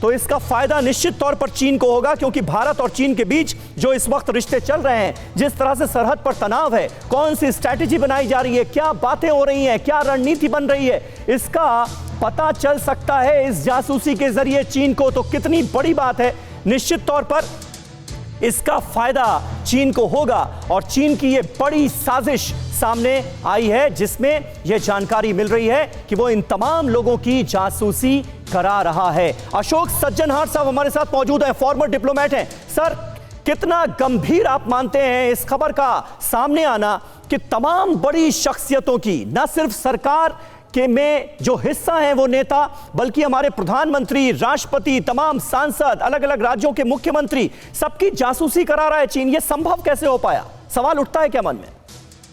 तो इसका फायदा निश्चित तौर पर चीन को होगा, क्योंकि भारत और चीन के बीच जो इस वक्त रिश्ते चल रहे हैं, जिस तरह से सरहद पर तनाव है, कौन सी स्ट्रैटेजी बनाई जा रही है, क्या बातें हो रही हैं, क्या रणनीति बन रही है, इसका पता चल सकता है इस जासूसी के जरिए चीन को। तो कितनी बड़ी बात है, निश्चित तौर पर इसका फायदा चीन को होगा। और चीन की यह बड़ी साजिश सामने आई है, जिसमें यह जानकारी मिल रही है कि वो इन तमाम लोगों की जासूसी करा रहा है। अशोक सज्जनहार साहब हमारे साथ मौजूद हैं, फॉर्मर डिप्लोमेट हैं। सर, कितना गंभीर आप मानते हैं इस खबर का सामने आना कि तमाम बड़ी शख्सियतों की, न सिर्फ सरकार के में जो हिस्सा है वो नेता, बल्कि हमारे प्रधानमंत्री, राष्ट्रपति, तमाम सांसद, अलग अलग राज्यों के मुख्यमंत्री, सबकी जासूसी करा रहा है चीन। ये संभव कैसे हो पाया? सवाल उठता है क्या मन में?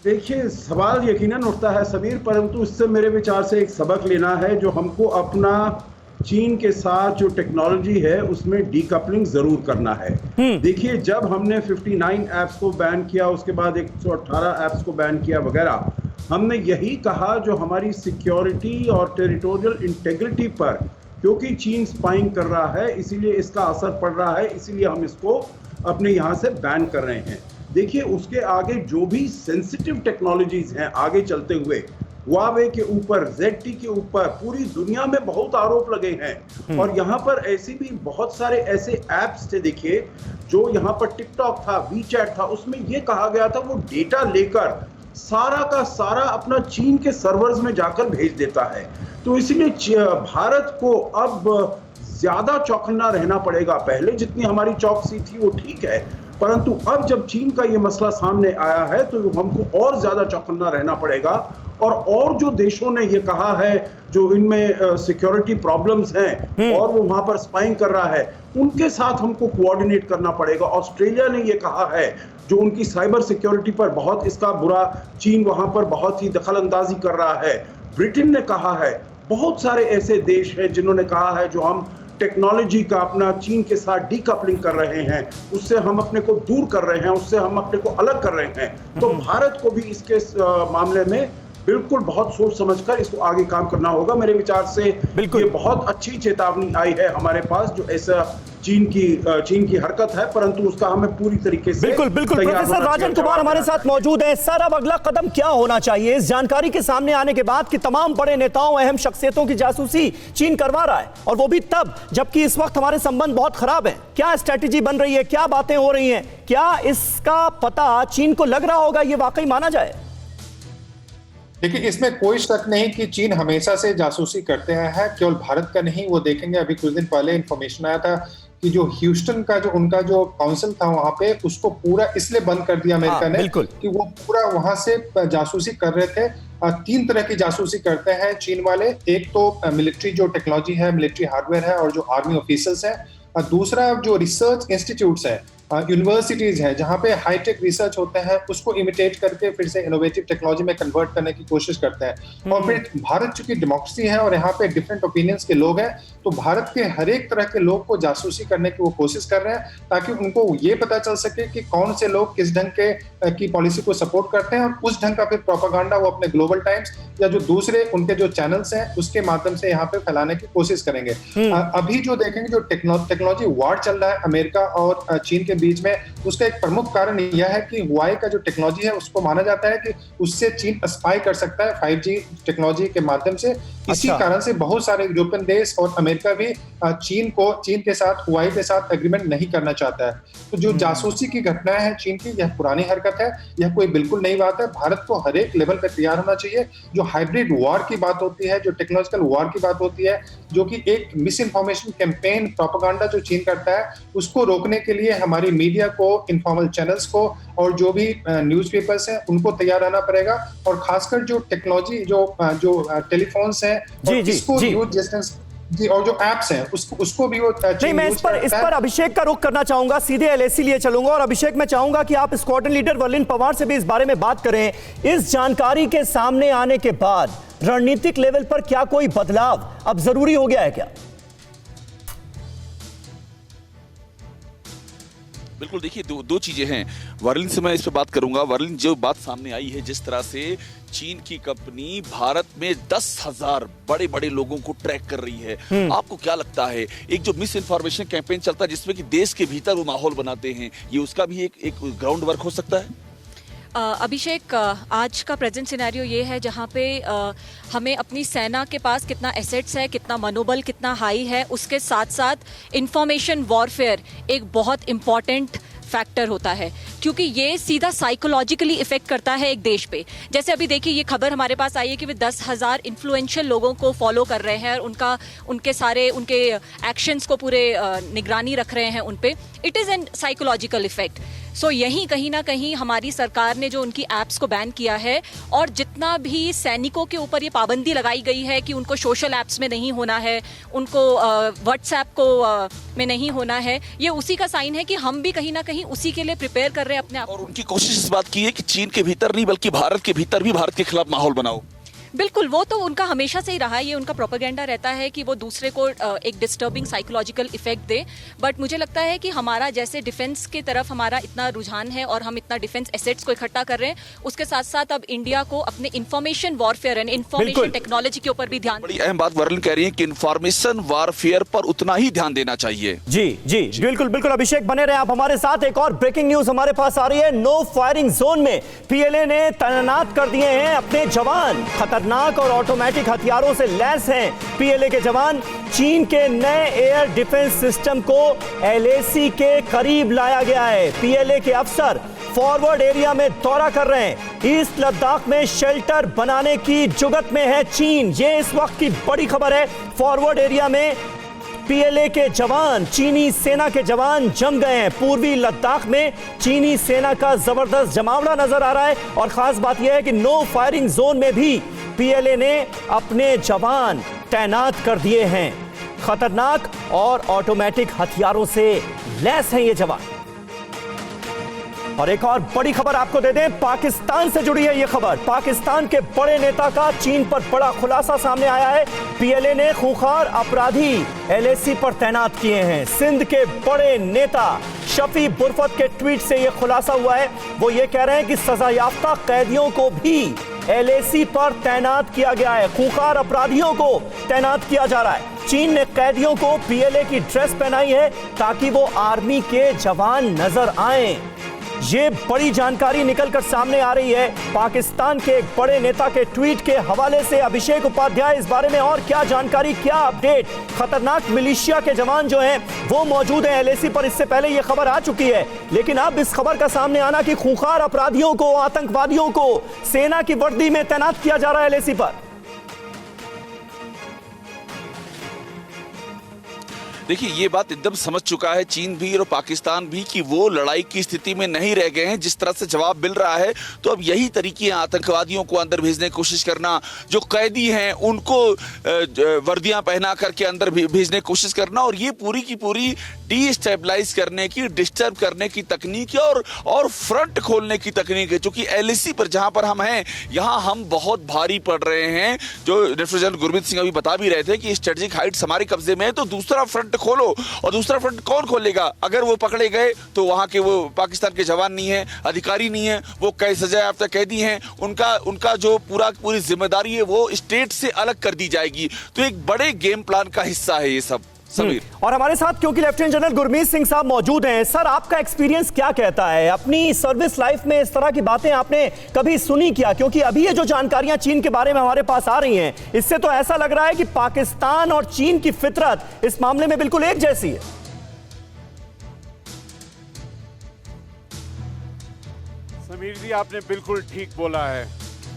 देखिए, सवाल यकीनन उठता है सबीर, परंतु इससे मेरे विचार से एक सबक लेना है जो हमको अपना चीन के साथ जो टेक्नोलॉजी है उसमें डीकपलिंग जरूर करना है। देखिए, जब हमने 59 ऐप्स को बैन किया, उसके बाद 118 ऐप्स को बैन किया वगैरह, हमने यही कहा जो हमारी सिक्योरिटी और टेरिटोरियल इंटेग्रिटी पर, क्योंकि चीन स्पाइंग कर रहा है इसीलिए इसका असर पड़ रहा है, इसीलिए हम इसको अपने यहाँ से बैन कर रहे हैं। देखिए, उसके आगे जो भी सेंसिटिव टेक्नोलॉजीज हैं आगे चलते हुए, हुआवे के ऊपर, ZT के ऊपर पूरी दुनिया में बहुत आरोप लगे हैं। और यहाँ पर ऐसी भी बहुत सारे ऐसे ऐप्स थे, देखिए, जो यहाँ पर टिकटॉक था, वीचैट था, उसमें ये कहा गया था वो डेटा लेकर सारा का सारा अपना चीन के सर्वर्स में जाकर भेज देता है। तो इसीलिए भारत को अब ज्यादा चौकन्ना रहना पड़ेगा। पहले जितनी हमारी चौकसी थी वो ठीक है, परंतु अब जब चीन का ये मसला सामने आया है तो हमको और ज्यादा चौकन्ना रहना पड़ेगा। और जो देशों ने ये कहा है जो इनमें सिक्योरिटी प्रॉब्लम्स हैं और वो वहां पर स्पाइंग कर रहा है, उनके साथ हमको कोऑर्डिनेट करना पड़ेगा। ऑस्ट्रेलिया ने ये कहा है, जो उनकी साइबर सिक्योरिटी पर बहुत इसका बुरा, चीन वहां पर बहुत ही दखल अंदाजी कर रहा है। ब्रिटेन ने कहा है, बहुत सारे ऐसे देश हैं जिन्होंने कहा है जो हम टेक्नोलॉजी का अपना चीन के साथ डीकपलिंग कर रहे हैं, उससे हम अपने को दूर कर रहे हैं, उससे हम अपने को अलग कर रहे हैं। तो भारत को भी इसके मामले में बिल्कुल बहुत सोच समझकर इसको आगे काम करना होगा। मेरे विचार से ये बहुत अच्छी चेतावनी आई है हमारे पास, जो ऐसा चीन की हरकत है, परंतु उसका हमें पूरी तरीके से बिल्कुल प्रोफेसर राजन कुमार हमारे साथ मौजूद हैं। सर, अब अगला कदम क्या होना चाहिए इस जानकारी के सामने आने के बाद कि तमाम बड़े नेताओं, अहम शख्सियतों की जासूसी चीन करवा रहा है, और वो भी तब जबकि इस वक्त हमारे संबंध बहुत खराब है। क्या स्ट्रेटेजी बन रही है, क्या बातें हो रही हैं, क्या इसका पता चीन को लग रहा होगा, ये वाकई माना जाए? देखिए, इसमें कोई शक नहीं कि चीन हमेशा से जासूसी करते आया है, केवल भारत का नहीं। वो देखेंगे, अभी कुछ दिन पहले इंफॉर्मेशन आया था कि जो ह्यूस्टन का जो उनका जो काउंसिल था वहां पे, उसको पूरा इसलिए बंद कर दिया अमेरिका ने कि वो पूरा वहां से जासूसी कर रहे थे। 3 तरह की जासूसी करते हैं चीन वाले। एक तो मिलिट्री जो टेक्नोलॉजी है, मिलिट्री हार्डवेयर है और जो आर्मी ऑफिसर्स है। दूसरा जो रिसर्च इंस्टीट्यूट्स है, यूनिवर्सिटीज है, जहाँ पे हाईटेक रिसर्च होते हैं, उसको इमिटेट करके फिर से इनोवेटिव टेक्नोलॉजी में कन्वर्ट करने की कोशिश करते हैं। और फिर भारत चूंकि डेमोक्रेसी है और यहाँ पे डिफरेंट ओपिनियंस के लोग हैं, तो भारत के हर एक तरह के लोग को जासूसी करने की वो कोशिश कर रहे हैं, ताकि उनको ये पता चल सके कि कौन से लोग किस ढंग के की पॉलिसी को सपोर्ट करते हैं, और उस ढंग का फिर प्रोपेगेंडा वो अपने ग्लोबल टाइम्स या जो दूसरे उनके जो चैनल्स हैं उसके माध्यम से यहाँ पे फैलाने की कोशिश करेंगे। अभी जो देखेंगे, जो टेक्नोलॉजी वार चल रहा है अमेरिका और चीन के बीच में, उसका एक प्रमुख कारण यह है कि हुआई का जो टेक्नोलॉजी है उसको माना जाता है कि उससे चीन स्पाई कर सकता है 5G टेक्नोलॉजी के माध्यम से। इसी कारण से बहुत सारे यूरोपियन देश और अमेरिका भी चीन के साथ, हुआई के साथ एग्रीमेंट नहीं करना चाहता है। तो जो जासूसी की घटनाएं हैं चीन की, यह पुरानी हरकत है, यह कोई बिल्कुल नई बात है। भारत को हर एक लेवल पर तैयार होना चाहिए। जो हाइब्रिड वॉर की बात होती है, जो टेक्नोलॉजिकल वॉर की बात होती है, जो कि एक मिस इन्फॉर्मेशन कैंपेन, प्रोपेगेंडा जो चीन करता है, उसको रोकने के लिए हमारी मीडिया को, इनफॉर्मल चैनल्स को और जो भी न्यूज़पेपर्स हैं उनको तैयार रहना पड़ेगा। और खासकर जो टेक्नोलॉजी, जो टेलीफोन्स हैं, इसको यूज डिस्टेंस जी, और जो एप्स हैं उसको भी वो नहीं, मैं इस पर अभिषेक का रुख करना चाहूंगा, सीधे LAC लिए चलूंगा। और अभिषेक, मैं चाहूंगा कि आप स्क्वाड्रन लीडर वर्लिन पवार से भी इस बारे में बात करें। इस जानकारी के सामने आने के बाद रणनीतिक लेवल पर क्या कोई बदलाव अब जरूरी हो गया है क्या? बिल्कुल, देखिए दो चीजें हैं। वर्लिन से मैं इस पर बात करूंगा। वर्लिन, जो बात सामने आई है, जिस तरह से चीन की कंपनी भारत में 10,000 बड़े बड़े लोगों को ट्रैक कर रही है, आपको क्या लगता है, एक जो मिस इन्फॉर्मेशन कैंपेन चलता है जिसमें कि देश के भीतर वो माहौल बनाते हैं, ये उसका भी एक ग्राउंड वर्क हो सकता है? अभिषेक, आज का प्रेजेंट सिनेरियो ये है जहाँ पे हमें अपनी सेना के पास कितना एसेट्स है, कितना मनोबल कितना हाई है, उसके साथ साथ इंफॉर्मेशन वॉरफेयर एक बहुत इम्पॉर्टेंट फैक्टर होता है, क्योंकि ये सीधा साइकोलॉजिकली इफेक्ट करता है एक देश पे। जैसे अभी देखिए, ये खबर हमारे पास आई है कि वे 10,000 इन्फ्लुएंशियल लोगों को फॉलो कर रहे हैं और उनके एक्शंस को पूरे निगरानी रख रहे हैं उन पे। It is an psychological effect. So यहीं कहीं ना कहीं हमारी सरकार ने जो उनकी ऐप्स को बैन किया है, और जितना भी सैनिकों के ऊपर ये पाबंदी लगाई गई है कि उनको सोशल ऐप्स में नहीं होना है, उनको व्हाट्सएप को में नहीं होना है, ये उसी का साइन है कि हम भी कहीं ना कहीं उसी के लिए प्रिपेयर कर रहे हैं अपने आप। और उनकी कोशिश इस बात की है कि चीन के भीतर नहीं बल्कि भारत के भीतर भी भारत के खिलाफ माहौल बनाओ। बिल्कुल, वो तो उनका हमेशा से ही रहा है, ये उनका प्रोपेगेंडा रहता है कि वो दूसरे को एक disturbing psychological effect they. But मुझे लगता है कि हमारा जैसे डिफेंस की तरफ हमारा इतना रुझान है और हम इतना डिफेंस एसेट्स को इकट्ठा कर रहे हैं, उसके साथ साथ अब इंडिया को अपने information warfare and information technology के ऊपर भी ध्यान, बड़ी अहम बात वर्लन कह रही है कि इंफॉर्मेशन वॉरफेयर पर उतना ही ध्यान देना चाहिए। जी जी बिल्कुल बिल्कुल। अभिषेक बने रहे आप हमारे साथ। एक और ब्रेकिंग न्यूज हमारे पास आ रही है। नो फायरिंग जोन में पीएलए ने तैनात कर दिए हैं अपने जवान। खतरनाक और ऑटोमेटिक हथियारों से लैस हैं पीएलए के जवान। चीन के नए एयर डिफेंस सिस्टम को एलएसी के करीब लाया गया है। पीएलए के अफसर फॉरवर्ड एरिया में दौरा कर रहे हैं। ईस्ट लद्दाख में शेल्टर बनाने की जुगत में है चीन। ये इस वक्त की बड़ी खबर है। फॉरवर्ड एरिया में पीएलए के जवान, चीनी सेना के जवान जम गए हैं। पूर्वी लद्दाख में चीनी सेना का जबरदस्त जमावड़ा नजर आ रहा है। और खास बात यह है कि नो फायरिंग जोन में भी पीएलए ने अपने जवान तैनात कर दिए हैं। खतरनाक और ऑटोमेटिक हथियारों से लैस हैं ये जवान। और एक और बड़ी खबर आपको दे दें, पाकिस्तान से जुड़ी है यह खबर। पाकिस्तान के बड़े नेता का चीन पर बड़ा खुलासा सामने आया है। पीएलए ने खूंखार अपराधी एलएसी पर तैनात किए हैं। सिंध के बड़े नेता शफी बुरफत के ट्वीट से यह खुलासा हुआ है। वो ये कह रहे हैं कि सजायाफ्ता कैदियों को भी एलएसी पर तैनात किया गया है। खूंखार अपराधियों को तैनात किया जा रहा है। चीन ने कैदियों को पीएलए की ड्रेस पहनाई है ताकि वो आर्मी के जवान नजर आएं। ये बड़ी जानकारी निकलकर सामने आ रही है पाकिस्तान के एक बड़े नेता के ट्वीट के हवाले से। अभिषेक उपाध्याय, इस बारे में और क्या जानकारी, क्या अपडेट? खतरनाक मिलिशिया के जवान जो हैं वो मौजूद हैं एलएसी पर। इससे पहले ये खबर आ चुकी है, लेकिन अब इस खबर का सामने आना कि खूंखार अपराधियों को, आतंकवादियों को सेना की वर्दी में तैनात किया जा रहा है एलएसी पर। देखिए, ये बात एकदम समझ चुका है चीन भी और पाकिस्तान भी कि वो लड़ाई की स्थिति में नहीं रह गए हैं। जिस तरह से जवाब मिल रहा है तो अब यही तरीके हैं आतंकवादियों को अंदर भेजने की कोशिश करना, जो कैदी हैं उनको वर्दियां पहना करके अंदर भेजने की कोशिश करना, और ये पूरी की पूरी डीस्टेबलाइज करने की, डिस्टर्ब करने की तकनीक है और फ्रंट खोलने की तकनीक है। क्योंकि एलएसी पर जहां पर हम हैं, यहां हम बहुत भारी पड़ रहे हैं। जो लेफ्टिनेंट जनरल गुरमीत सिंह अभी बता भी रहे थे कि स्ट्रेटेजिक हाइट्स हमारे कब्जे में है, तो दूसरा फ्रंट खोलो। और दूसरा फ्रंट कौन खोलेगा? अगर वो पकड़े गए तो वहां के वो पाकिस्तान के जवान नहीं है, अधिकारी नहीं है, वो सजायाफ्ता कैदी हैं, उनका जो पूरी जिम्मेदारी है वो स्टेट से अलग कर दी जाएगी। तो एक बड़े गेम प्लान का हिस्सा है ये सब। समीर, और हमारे साथ क्योंकि लेफ्टिनेंट जनरल गुरमीत सिंह साहब मौजूद हैं। सर, आपका एक्सपीरियंस क्या कहता है? अपनी सर्विस लाइफ में इस तरह की बातें आपने कभी सुनी क्या? क्योंकि अभी ये जो जानकारियां चीन के बारे में हमारे पास आ रही हैं, इससे तो ऐसा लग रहा है कि पाकिस्तान और चीन की फितरत इस मामले में बिल्कुल एक जैसी है। समीर जी, आपने बिल्कुल ठीक बोला है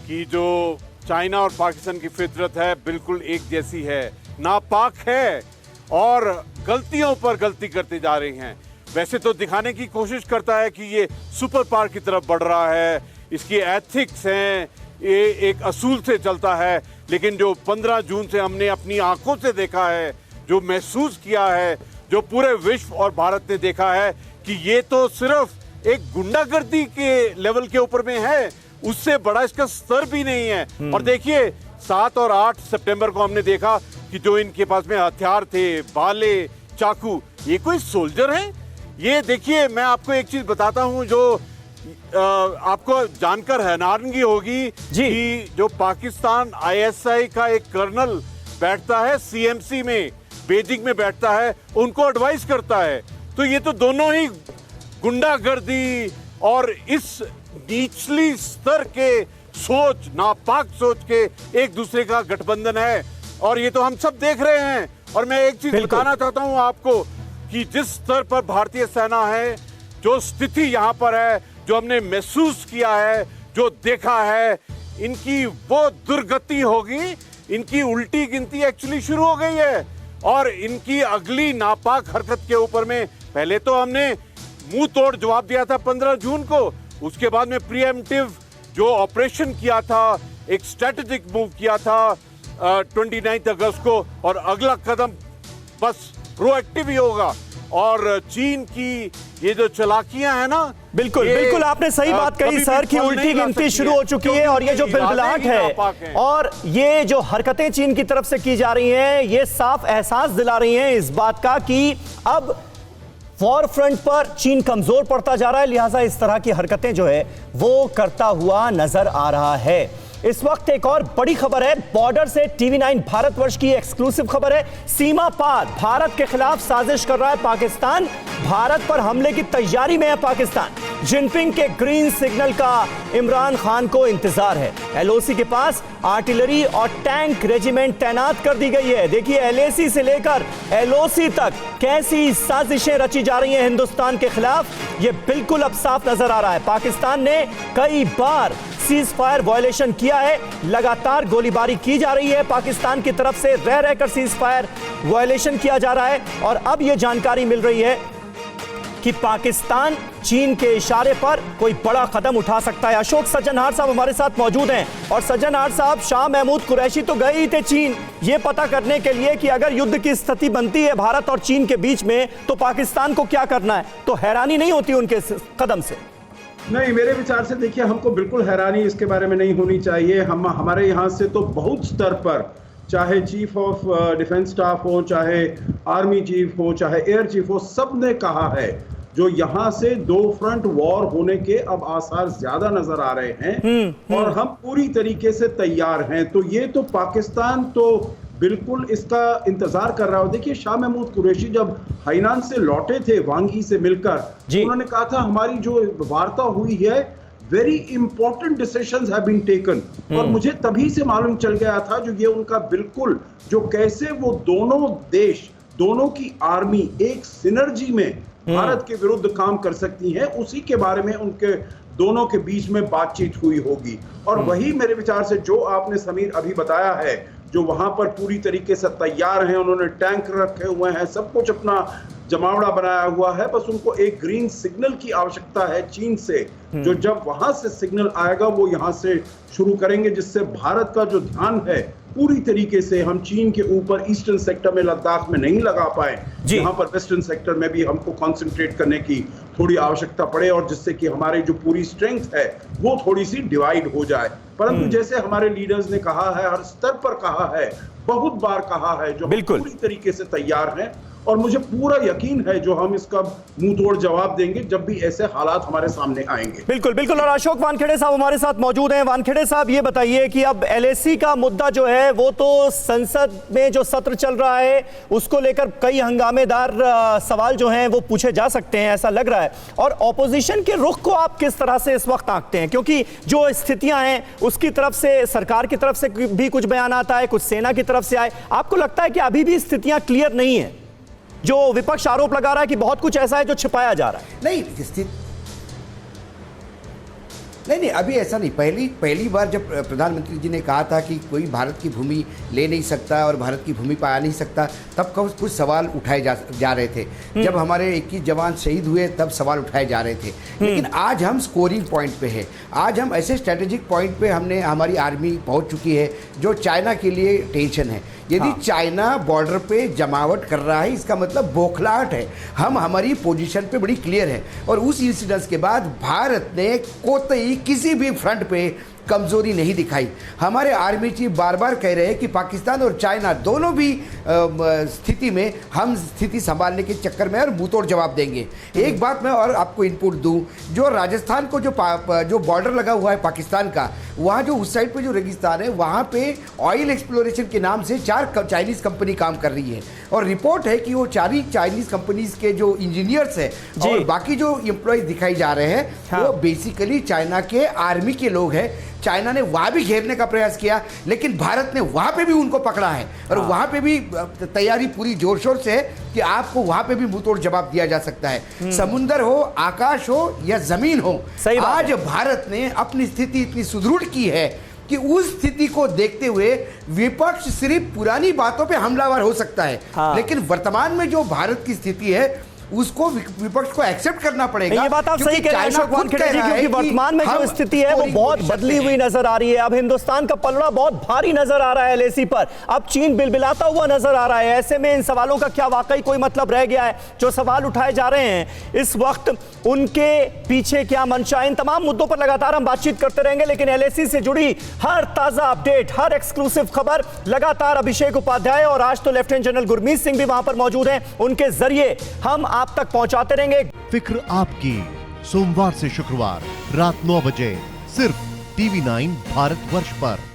कि जो चाइना और पाकिस्तान की फितरत है बिल्कुल एक जैसी है, नापाक है और गलतियों पर गलती करते जा रही हैं। वैसे तो दिखाने की कोशिश करता है कि ये सुपर पावर की तरफ बढ़ रहा है, इसकी एथिक्स हैं, ये एक असूल से चलता है। लेकिन जो 15 जून से हमने अपनी आंखों से देखा है, जो महसूस किया है, जो पूरे विश्व और भारत ने देखा है कि ये तो सिर्फ एक गुंडागर्दी के लेवल के ऊपर में है, उससे बड़ा इसका स्तर भी नहीं है। और देखिए, 7 और 8 सितंबर को हमने देखा कि जो इनके पास में हथियार थे, भाले, चाकू, ये कोई सोल्जर हैं? ये देखिए, मैं आपको एक चीज बताता हूं जो आपको जानकर हैरानगी होगी कि जो पाकिस्तान आईएसआई का एक कर्नल बैठता है सीएमसी में, बीजिंग में बैठता है, उनको एडवाइस करता है। तो ये तो दोनों ही गुंडागर्दी और इस निचली स्तर के सोच, नापाक सोच के एक दूसरे का गठबंधन है, और ये तो हम सब देख रहे हैं। और मैं एक चीज बताना चाहता हूं आपको कि जिस स्तर पर भारतीय सेना है, जो स्थिति यहां पर है, जो हमने महसूस किया है, जो देखा है, इनकी वो दुर्गति होगी, इनकी उल्टी गिनती एक्चुअली शुरू हो गई है। और इनकी अगली नापाक हरकत के ऊपर में पहले तो हमने मुंह तोड़ जवाब दिया था 15 जून को, उसके बाद में प्रीएम्प्टिव जो ऑपरेशन किया था, एक स्ट्रेटेजिक मूव किया था 29 अगस्त को, और अगला कदम बस प्रोएक्टिव ही होगा। और चीन की ये जो चालाकियां हैं ना, बिल्कुल बिल्कुल आपने सही बात कही सर कि उल्टी गिनती शुरू हो चुकी है और ये जो बिलबिलाहट है और ये जो हरकतें चीन की तरफ से की जा रही हैं, ये साफ एहसास दिला रही हैं इस बात का कि अब वॉर फ्रंट पर चीन कमजोर पड़ता जा रहा है, लिहाजा इस तरह की हरकतें जो है वो करता हुआ नजर आ रहा है। इस वक्त एक और बड़ी खबर है, बॉर्डर से TV9 भारतवर्ष की एक्सक्लूसिव खबर है। सीमा पार भारत के खिलाफ साजिश कर रहा है पाकिस्तान, भारत पर हमले की तैयारी में है पाकिस्तान। जिनपिंग के ग्रीन सिग्नल का इमरान खान को इंतजार है। LOC के पास आर्टिलरी और टैंक रेजिमेंट तैनात कर दी गई है। देखिए LAC से लेकर LOC तक कैसी साजिशें रची जा रही हैं हिंदुस्तान के खिलाफ, ये बिल्कुल अब साफ नजर आ रहा है। पाकिस्तान ने कई बार सीज फायर वायलेशन किया है, लगातार गोलीबारी की जा रही है पाकिस्तान की तरफ से, रह रहकर सीज फायर वायलेशन किया जा रहा है और अब यह जानकारी मिल रही है कि पाकिस्तान चीन के इशारे पर कोई बड़ा कदम उठा सकता है। अशोक सज्जनहार साहब हमारे साथ मौजूद हैं और सज्जनहार साहब, शाह महमूद कुरैशी तो गए ही थे चीन ये पता करने के लिए कि अगर युद्ध की स्थिति बनती है भारत और चीन के बीच में तो पाकिस्तान को क्या करना है, तो हैरानी नहीं होती उनके कदम से? नहीं, मेरे विचार से देखिए हमको बिल्कुल हैरानी इसके बारे में नहीं होनी चाहिए। हम हमारे यहाँ से तो बहुत स्तर पर, चाहे चीफ ऑफ डिफेंस स्टाफ हो, चाहे आर्मी चीफ हो, चाहे एयर चीफ हो, सब ने कहा है जो यहाँ से दो फ्रंट वॉर होने के अब आसार ज्यादा नजर आ रहे हैं और हम पूरी तरीके से तैयार हैं। तो ये तो पाकिस्तान तो बिल्कुल इसका इंतजार कर रहा हो। देखिए शाह महमूद कुरैशी जब हाइनान से लौटे थे वांगी से मिलकर, उन्होंने कहा था हमारी जो वार्ता हुई है very important decisions have been taken, और मुझे तभी से मालूम चल गया था जो ये उनका बिल्कुल जो कैसे वो दोनों देश, दोनों की आर्मी एक सिनर्जी में भारत के विरुद्ध काम कर सकती है, उसी के बारे में उनके दोनों के बीच में बातचीत हुई होगी। और वही मेरे विचार से जो आपने समीर अभी बताया है, जो वहां पर पूरी तरीके से तैयार हैं, उन्होंने टैंक रखे हुए हैं, सब कुछ अपना जमावड़ा बनाया हुआ है, बस उनको एक ग्रीन सिग्नल की आवश्यकता है चीन से, जो जब वहां से सिग्नल आएगा वो यहां से शुरू करेंगे, जिससे भारत का जो ध्यान है पूरी तरीके से हम चीन के ऊपर ईस्टर्न सेक्टर में लद्दाख में नहीं लगा पाए, यहाँ पर वेस्टर्न सेक्टर में भी हमको कंसंट्रेट करने की थोड़ी आवश्यकता पड़े और जिससे कि हमारी जो पूरी स्ट्रेंथ है वो थोड़ी सी डिवाइड हो जाए। परंतु जैसे हमारे लीडर्स ने कहा है, हर स्तर पर कहा है, बहुत बार कहा है, जो पूरी तरीके से तैयार हैं और मुझे पूरा यकीन है जो हम इसका मुंह तोड़ जवाब देंगे जब भी ऐसे हालात हमारे सामने आएंगे। बिल्कुल बिल्कुल। और अशोक वानखेड़े साहब हमारे साथ मौजूद हैं। वानखेड़े साहब ये बताइए कि अब LAC का मुद्दा जो है वो तो संसद में जो सत्र चल रहा है उसको लेकर कई हंगामेदार सवाल जो हैं वो पूछे जा सकते हैं, ऐसा लग रहा है। और ऑपोजिशन के रुख को आप किस तरह से इस वक्त आंकते हैं, क्योंकि जो स्थितियां हैं उसकी तरफ से, सरकार की तरफ से भी कुछ बयान आता है, कुछ सेना की तरफ से आए, आपको लगता है कि अभी भी स्थितियां क्लियर नहीं है? जो विपक्ष आरोप लगा रहा है कि बहुत कुछ ऐसा है जो छिपाया जा रहा है। नहीं, अभी ऐसा नहीं। पहली बार जब प्रधानमंत्री जी ने कहा था कि कोई भारत की भूमि ले नहीं सकता और भारत की भूमि पर आ नहीं सकता, तब कुछ सवाल उठाए जा रहे थे। जब हमारे 21 जवान शहीद हुए तब सवाल उठाए जा रहे थे। लेकिन आज हम स्कोरिंग पॉइंट पे है, आज हम ऐसे स्ट्रेटेजिक पॉइंट पे हमारी आर्मी पहुंच चुकी है जो चाइना के लिए टेंशन है। यदि चाइना बॉर्डर पे जमावट कर रहा है, इसका मतलब बौखलाहट है। हम हमारी पोजीशन पे बड़ी क्लियर है और उस इंसिडेंस के बाद भारत ने कोई किसी भी फ्रंट पे कमजोरी नहीं दिखाई। हमारे आर्मी चीफ बार बार कह रहे हैं कि पाकिस्तान और चाइना दोनों भी स्थिति में हम स्थिति संभालने के चक्कर में और मुंहतोड़ जवाब देंगे। एक बात मैं और आपको इनपुट दूं, जो राजस्थान को जो बॉर्डर लगा हुआ है पाकिस्तान का, वहाँ जो उस साइड पे जो रेगिस्तान है वहाँ पे ऑयल एक्सप्लोरेशन के नाम से 4 चाइनीज कंपनी काम कर रही है और रिपोर्ट है कि वो 4 चाइनीज कंपनीज के जो इंजीनियर्स है और बाकी जो एम्प्लॉयज दिखाई जा रहे हैं वो बेसिकली चाइना के आर्मी के लोग हैं। चाइना ने वहां भी घेरने का प्रयास किया लेकिन भारत ने वहां पे भी उनको पकड़ा है और वहां पे भी तैयारी पूरी जोर शोर से है कि आपको वहां पे भी मुंहतोड़ जवाब दिया जा सकता है। समुंदर हो, आकाश हो या जमीन हो, आज भारत ने अपनी स्थिति इतनी सुदृढ़ की है कि उस स्थिति को देखते हुए विपक्ष सिर्फ पुरानी बातों पे हमलावर हो सकता है, लेकिन वर्तमान में जो भारत की स्थिति है उसको विपक्ष को एक्सेप्ट करना पड़ेगा। ये बात आप सही कह रहे हैं अशोक वानखेड़े जी, क्योंकि वर्तमान में जो स्थिति है वो बहुत बदली हुई नजर आ रही है। अब हिंदुस्तान का पलड़ा बहुत भारी नजर आ रहा है एलएसी पर, अब चीन बिलबिलाता हुआ नजर आ रहा है। ऐसे में इन सवालों का क्या वाकई कोई मतलब रह गया है? जो सवाल उठाए जा रहे हैं इस वक्त, उनके पीछे क्या मंशा? इन तमाम मुद्दों पर लगातार हम बातचीत करते रहेंगे, लेकिन एलएसी से जुड़ी हर ताजा अपडेट, हर एक्सक्लूसिव खबर लगातार अभिषेक उपाध्याय और आज तो लेफ्टिनेंट जनरल गुरमीत सिंह भी वहां पर मौजूद हैं, उनके जरिए हम आप तक पहुंचाते रहेंगे। फिक्र आपकी, सोमवार से शुक्रवार रात 9 बजे सिर्फ TV9 भारतवर्ष पर।